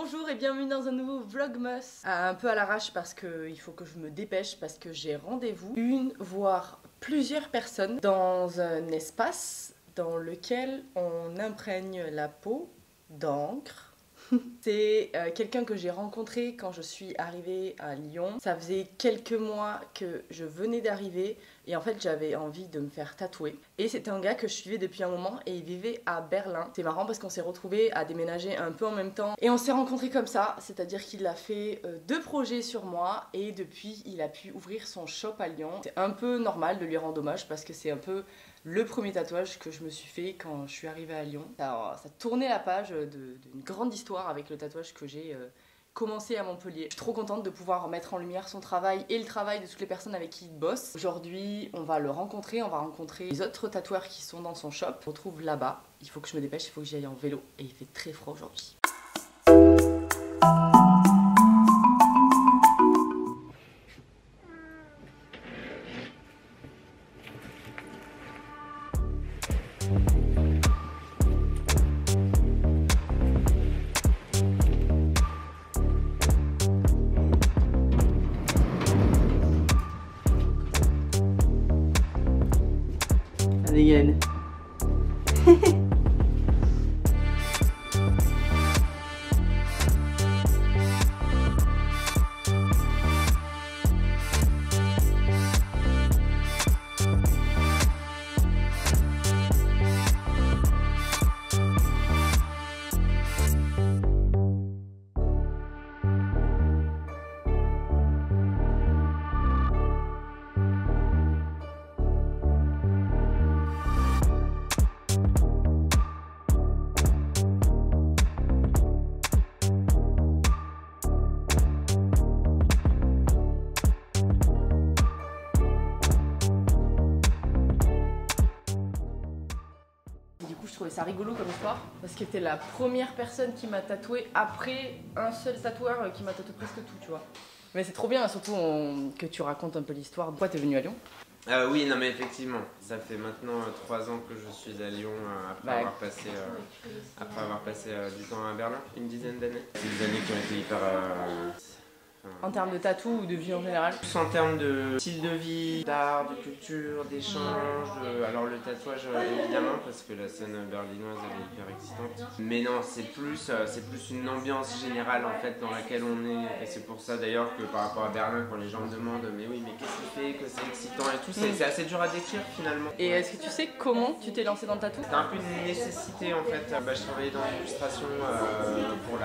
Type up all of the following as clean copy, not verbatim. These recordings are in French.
Bonjour et bienvenue dans un nouveau Vlogmas. Un peu à l'arrache parce qu'il faut que je me dépêche parce que j'ai rendez-vous, une voire plusieurs personnes dans un espace dans lequel on imprègne la peau d'encre. C'est quelqu'un que j'ai rencontré quand je suis arrivée à Lyon. Ça faisait quelques mois que je venais d'arriver et en fait j'avais envie de me faire tatouer. Et c'était un gars que je suivais depuis un moment et il vivait à Berlin. C'est marrant parce qu'on s'est retrouvés à déménager un peu en même temps et on s'est rencontrés comme ça, c'est-à-dire qu'il a fait 2 projets sur moi et depuis il a pu ouvrir son shop à Lyon. C'est un peu normal de lui rendre hommage parce que c'est un peu le premier tatouage que je me suis fait quand je suis arrivée à Lyon. Ça tournait la page d'une grande histoire avec le tatouage que j'ai commencé à Montpellier. Je suis trop contente de pouvoir mettre en lumière son travail et le travail de toutes les personnes avec qui il bosse. Aujourd'hui, on va le rencontrer, on va rencontrer les autres tatoueurs qui sont dans son shop. On se retrouve là-bas. Il faut que je me dépêche, il faut que j'y aille en vélo et il fait très froid aujourd'hui. Vegan. Je trouvais ça rigolo comme histoire parce qu'elle était la première personne qui m'a tatoué après un seul tatoueur qui m'a tatoué presque tout, tu vois. Mais c'est trop bien, surtout que tu racontes un peu l'histoire. Pourquoi t'es venue à Lyon? Oui, non mais effectivement, ça fait maintenant 3 ans que je suis à Lyon après avoir passé du temps à Berlin, une dizaine d'années. C'est des années qui ont été hyper... En termes de tatou ou de vie en général? Plus en termes de style de vie, d'art, de culture, d'échange, alors le tatouage évidemment parce que la scène berlinoise elle est hyper excitante. Mais non, c'est plus une ambiance générale en fait dans laquelle on est. Et c'est pour ça d'ailleurs que par rapport à Berlin, quand les gens me demandent mais oui mais qu'est-ce qu'il fait, que c'est excitant et tout, c'est assez dur à décrire finalement. Et est-ce que tu sais comment tu t'es lancé dans le tatou? C'était un peu une nécessité en fait. Je travaillais dans l'illustration pour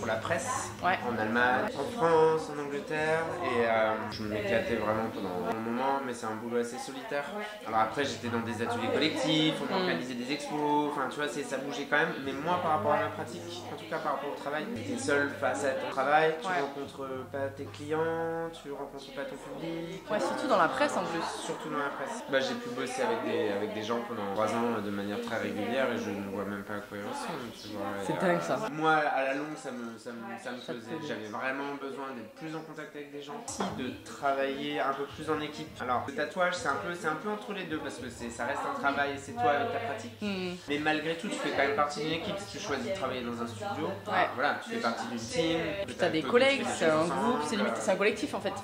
la presse en Allemagne, en France, en Angleterre et je m'éclatais vraiment pendant un moment, mais c'est un boulot assez solitaire. Alors après j'étais dans des ateliers collectifs, on organisait des expos, enfin tu vois ça bougeait quand même, mais moi par rapport à ma pratique, en tout cas par rapport au travail, tu es seul face à ton travail, tu rencontres pas tes clients, tu rencontres pas ton public. Ouais, surtout dans la presse en plus. Surtout dans la presse. J'ai pu bosser avec des gens pendant 3 ans de manière très régulière et je ne vois même pas à quoi ils ressemblent. C'est dingue ça. Moi à la longue ça me faisait, j'avais vraiment besoin d'être plus en contact avec des gens, de travailler un peu plus en équipe. Alors le tatouage c'est un peu entre les deux parce que ça reste un travail et c'est toi avec ta pratique. Mais malgré tout tu fais quand même partie d'une équipe. Si tu choisis de travailler dans un studio, voilà, tu fais partie d'une team. Tu as des collègues, c'est un groupe, c'est un collectif en fait.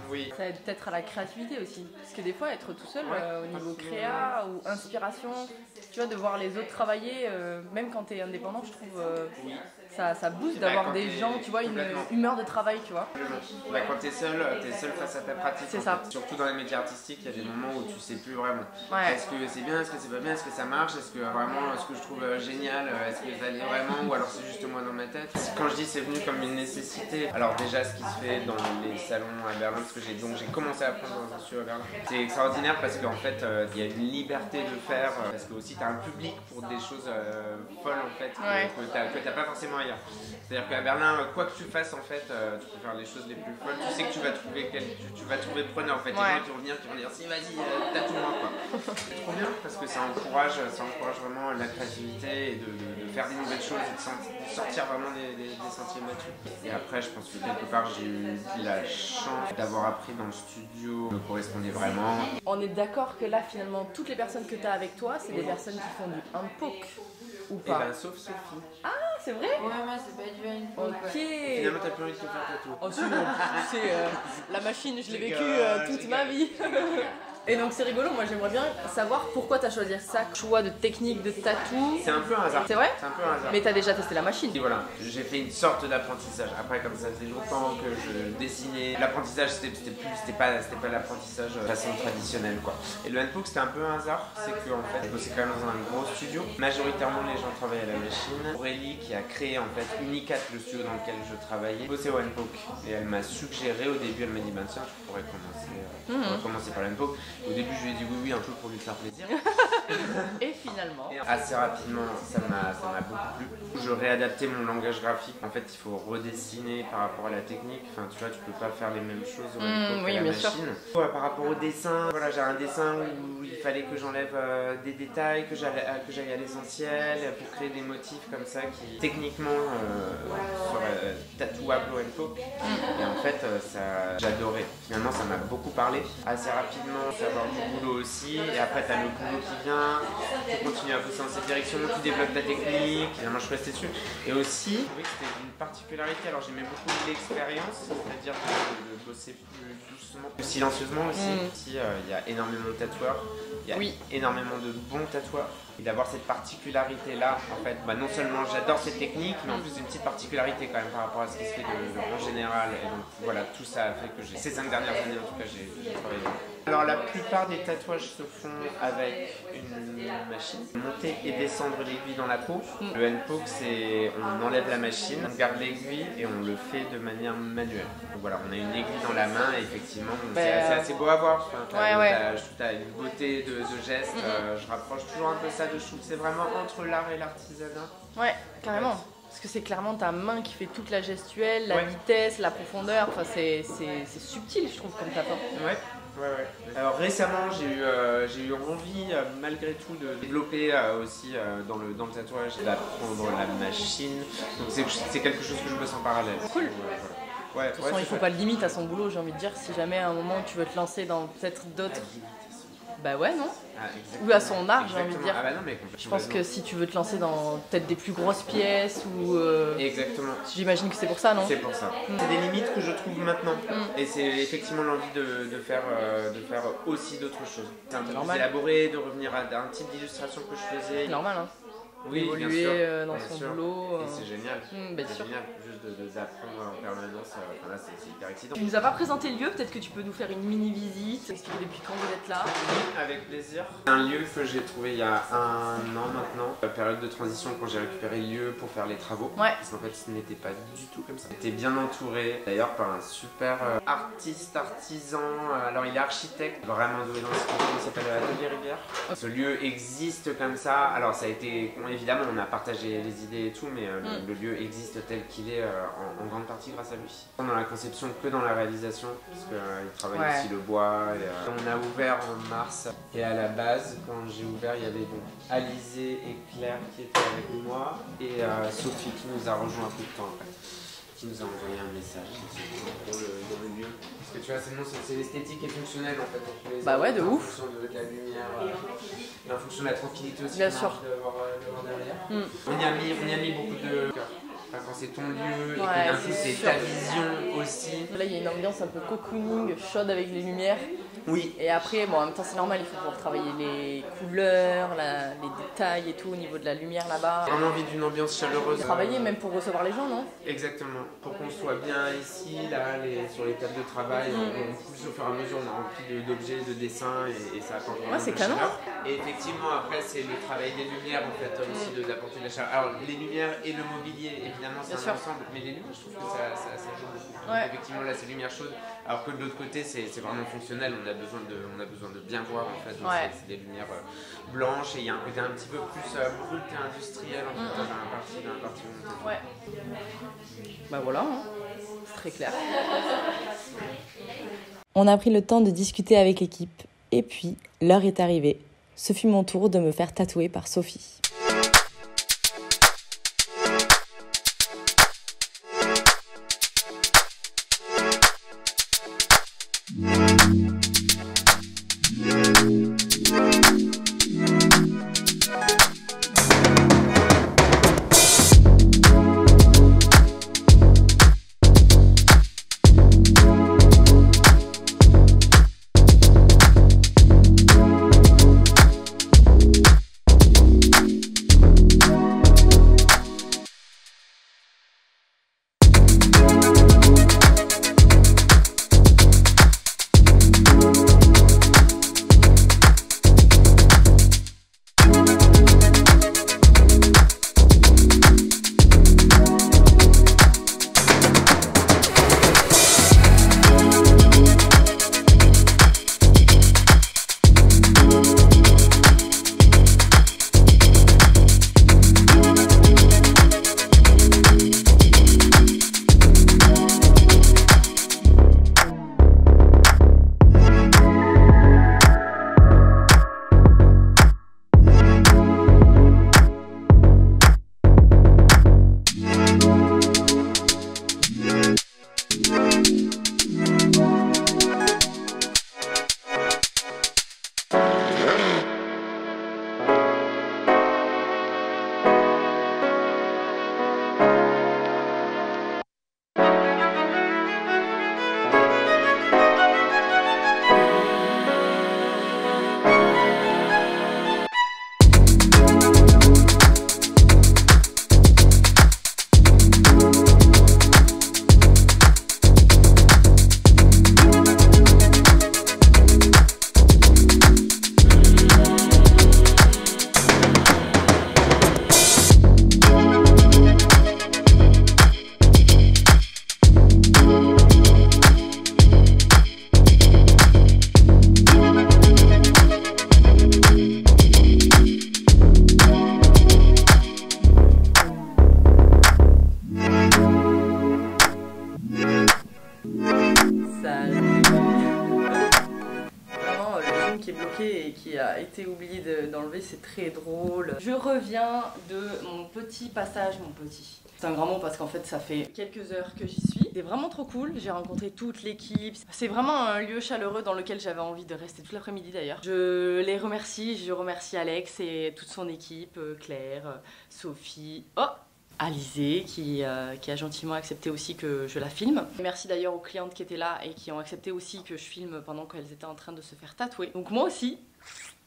Oui. Ça aide peut-être à la créativité aussi. Parce que des fois, être tout seul au niveau créa ou inspiration, tu vois, de voir les autres travailler, même quand tu es indépendant, je trouve ça booste d'avoir des gens, tu vois, une humeur de travail, tu vois. Quand t'es seul face à ta pratique. C'est ça. Surtout dans les métiers artistiques, il y a des moments où tu sais plus vraiment. Est-ce que c'est bien, est-ce que c'est pas bien, est-ce que ça marche, est-ce que vraiment, ce que je trouve génial, est-ce que ça l'est vraiment, ou alors c'est juste moi dans ma tête. Quand je dis c'est venu comme une nécessité, alors déjà ce qui se fait dans les salons à Berlin, parce que j'ai commencé à apprendre dans un studio à Berlin, c'est extraordinaire parce qu'en fait il y a une liberté de faire, parce que aussi t'as un public pour des choses folles en fait, que t'as pas forcément ailleurs. C'est-à-dire qu'à Berlin, quoi que tu fasses en fait, tu peux faire les choses les plus folles, tu sais que tu vas trouver preneur en fait, les gens qui vont venir dire si vas-y tatoue-moi quoi. C'est trop bien parce que ça encourage vraiment la créativité et de faire des nouvelles choses et de sortir vraiment des sentiers battus. Et après je pense que quelque part j'ai eu la chance d'avoir appris dans le studio, me correspondait vraiment. On est d'accord que là finalement toutes les personnes que tu as avec toi c'est des personnes qui font du handpoke ou pas? Sauf Sophie. Ah c'est vrai? Ouais, moi c'est pas du handpoke. Ok. ok. Finalement, t'as plus envie de te faire tatouer. Oh, tu sais, la machine, je l'ai vécue toute ma vie. Et donc c'est rigolo, moi j'aimerais bien savoir pourquoi t'as choisi ça, choix de technique de tatou. C'est un peu un hasard. C'est vrai? C'est un peu un hasard. Mais t'as déjà testé la machine. Et voilà, j'ai fait une sorte d'apprentissage. Après, comme ça faisait longtemps que je dessinais, l'apprentissage c'était pas l'apprentissage façon traditionnelle quoi. Et le handpoke c'était un peu un hasard, c'est que en fait je bossais quand même dans un gros studio. Majoritairement les gens travaillaient à la machine. Aurélie qui a créé en fait Unicat, le studio dans lequel je travaillais, bossait au handpoke. Et elle m'a suggéré au début, elle m'a dit bah tiens je pourrais commencer par le handpoke. Au début, je lui ai dit oui, un peu pour lui faire plaisir. Et finalement. Et assez rapidement, ça m'a beaucoup plu. Je réadaptais mon langage graphique. En fait, il faut redessiner par rapport à la technique. Enfin, tu vois, tu peux pas faire les mêmes choses au oui, la bien machine. sûr. Ouais, par rapport au dessin, voilà, j'ai un dessin où il fallait que j'enlève des détails, que j'aille à l'essentiel pour créer des motifs comme ça qui techniquement seraient tatouables au handpoke. Et en fait, j'adorais. Finalement, ça m'a beaucoup parlé. Assez rapidement, avoir du boulot aussi, et après t'as le boulot qui vient, tu continues à bosser dans cette direction, tu développes ta technique, finalement je suis resté dessus. Et aussi, je trouvais que c'était une particularité, alors j'aimais beaucoup l'expérience, c'est-à-dire de bosser plus doucement, plus silencieusement aussi. Ici, il y a énormément de tatoueurs, il y a énormément de bons tatoueurs. Et d'avoir cette particularité-là, en fait, non seulement j'adore cette technique, mais en plus une petite particularité quand même par rapport à ce qui se fait en général. Et donc voilà, tout ça a fait que ces 5 dernières années, en tout cas, j'ai travaillé. Alors la plupart des tatouages se font avec une machine. Monter et descendre l'aiguille dans la peau. Le handpoke, c'est on enlève la machine, on garde l'aiguille et on le fait de manière manuelle. Donc voilà, on a une aiguille dans la main et effectivement, c'est assez beau à voir. Enfin, t'as une beauté de geste. Je rapproche toujours un peu ça de Schultz. C'est vraiment entre l'art et l'artisanat. Ouais, carrément. Parce que c'est clairement ta main qui fait toute la gestuelle, la vitesse, la profondeur. Enfin, c'est subtil, je trouve, comme tatouage. Ouais. Alors récemment, j'ai eu envie, malgré tout, de développer aussi dans le tatouage, d'apprendre la machine. Donc c'est quelque chose que je me sens parallèle. Cool. De toute façon, il ne faut pas de limite à son boulot, j'ai envie de dire. Si jamais à un moment tu veux te lancer dans peut-être d'autres. Bah ouais, non? Ou à son art, j'ai envie de dire. Je pense que si tu veux te lancer dans peut-être des plus grosses pièces ou. Exactement. J'imagine que c'est pour ça, non? C'est pour ça. C'est des limites que je trouve maintenant. Et c'est effectivement l'envie de faire aussi d'autres choses. C'est un peu plus élaboré, de revenir à un type d'illustration que je faisais. C'est normal, hein? Oui, évoluer bien sûr, dans son boulot. Et c'est génial. C'est génial, juste d'apprendre en permanence. Là, c'est hyper excitant. Tu nous as pas présenté le lieu, peut-être que tu peux nous faire une mini-visite, expliquer depuis quand vous êtes là. Oui, avec plaisir. C'est un lieu que j'ai trouvé il y a 1 an maintenant, période de transition quand j'ai récupéré le lieu pour faire les travaux. Parce qu'en fait, ce n'était pas du tout comme ça. J'étais bien entouré, d'ailleurs par un super artisan. Alors, il est architecte, vraiment doué dans ce qu'il fait, il s'appelle Atelier Rivière. Ce lieu existe comme ça. Alors, ça a été. Évidemment, on a partagé les idées et tout, mais le lieu existe tel qu'il est en grande partie grâce à lui. Tant dans la conception que dans la réalisation, parce qu'il travaille aussi le bois. On a ouvert en mars, et à la base, quand j'ai ouvert, il y avait donc Alizé et Claire qui étaient avec moi, et Sophie qui nous a rejoint un peu de temps après, qui nous a envoyé un message dans le lieu. Parce que tu vois, c'est l'esthétique et fonctionnelle en fait. De ouf. En fonction de la lumière, et en fonction de la tranquillité aussi. Bien sûr. De voir derrière. On y a mis beaucoup de cœur. Enfin, quand c'est ton lieu et que d'un coup c'est ta vision aussi. Là, il y a une ambiance un peu cocooning, chaude avec les lumières. Oui. Et après, en même temps, c'est normal, il faut pouvoir travailler les couleurs, les détails et tout au niveau de la lumière là-bas. Vraiment envie d'une ambiance chaleureuse. Travailler même pour recevoir les gens, non? Exactement. Pour qu'on soit bien ici, là, sur les tables de travail, on pousse au fur et à mesure, on a rempli d'objets, de dessins et ça apporte vraiment c'est de canon. chaleur. Et effectivement, après, c'est le travail des lumières en fait, aussi d'apporter de la chaleur. Alors, les lumières et le mobilier, évidemment, c'est un ensemble, mais les lumières, je trouve que ça joue beaucoup. Donc, effectivement, là, c'est lumière chaude, alors que de l'autre côté, c'est vraiment fonctionnel. On a besoin de bien voir en fait. C'est des lumières blanches et il y a un côté un petit peu plus brut et industriel en fait, dans la partie où on était. Bah voilà, c'est très clair. On a pris le temps de discuter avec l'équipe et puis l'heure est arrivée. Ce fut mon tour de me faire tatouer par Sophie. est bloqué et qui a été oublié d'enlever, c'est très drôle. Je reviens de mon petit passage, c'est un grand mot parce qu'en fait ça fait quelques heures que j'y suis. C'est vraiment trop cool, j'ai rencontré toute l'équipe. C'est vraiment un lieu chaleureux dans lequel j'avais envie de rester toute l'après-midi d'ailleurs. Je les remercie, je remercie Alex et toute son équipe, Claire, Sophie, Alizé qui a gentiment accepté aussi que je la filme. Merci d'ailleurs aux clientes qui étaient là et qui ont accepté aussi que je filme pendant qu'elles étaient en train de se faire tatouer. Donc moi aussi,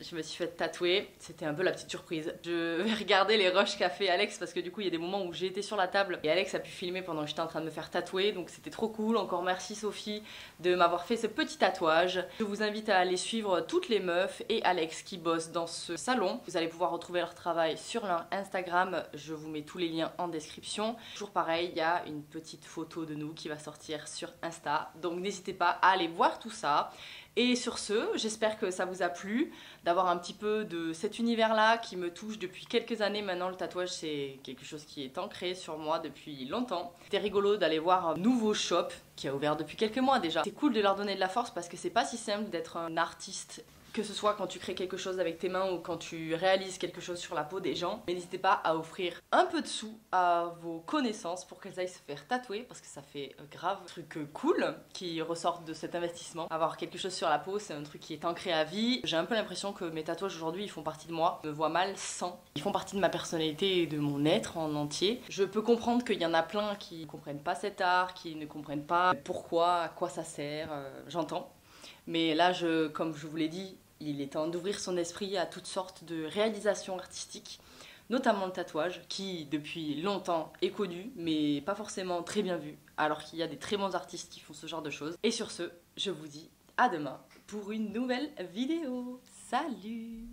je me suis fait tatouer, c'était un peu la petite surprise. Je vais regarder les rushs qu'a fait Alex parce que du coup il y a des moments où j'ai été sur la table et Alex a pu filmer pendant que j'étais en train de me faire tatouer, donc c'était trop cool. Encore merci Sophie de m'avoir fait ce petit tatouage. Je vous invite à aller suivre toutes les meufs et Alex qui bossent dans ce salon. Vous allez pouvoir retrouver leur travail sur leur Instagram, je vous mets tous les liens en description. Toujours pareil, il y a une petite photo de nous qui va sortir sur Insta, donc n'hésitez pas à aller voir tout ça. Et sur ce, j'espère que ça vous a plu, d'avoir un petit peu de cet univers-là qui me touche depuis quelques années. Maintenant, le tatouage, c'est quelque chose qui est ancré sur moi depuis longtemps. C'était rigolo d'aller voir un nouveau shop qui a ouvert depuis quelques mois déjà. C'est cool de leur donner de la force parce que c'est pas si simple d'être un artiste, que ce soit quand tu crées quelque chose avec tes mains ou quand tu réalises quelque chose sur la peau des gens. Mais n'hésitez pas à offrir un peu de sous à vos connaissances pour qu'elles aillent se faire tatouer parce que ça fait grave un truc cool qui ressortent de cet investissement. Avoir quelque chose sur la peau, c'est un truc qui est ancré à vie. J'ai un peu l'impression que mes tatouages aujourd'hui, ils font partie de moi. Je me vois mal sans. Ils font partie de ma personnalité et de mon être en entier. Je peux comprendre qu'il y en a plein qui ne comprennent pas cet art, qui ne comprennent pas pourquoi, à quoi ça sert. J'entends. Mais là, comme je vous l'ai dit, il est temps d'ouvrir son esprit à toutes sortes de réalisations artistiques, notamment le tatouage, qui depuis longtemps est connu, mais pas forcément très bien vu, alors qu'il y a des très bons artistes qui font ce genre de choses. Et sur ce, je vous dis à demain pour une nouvelle vidéo. Salut!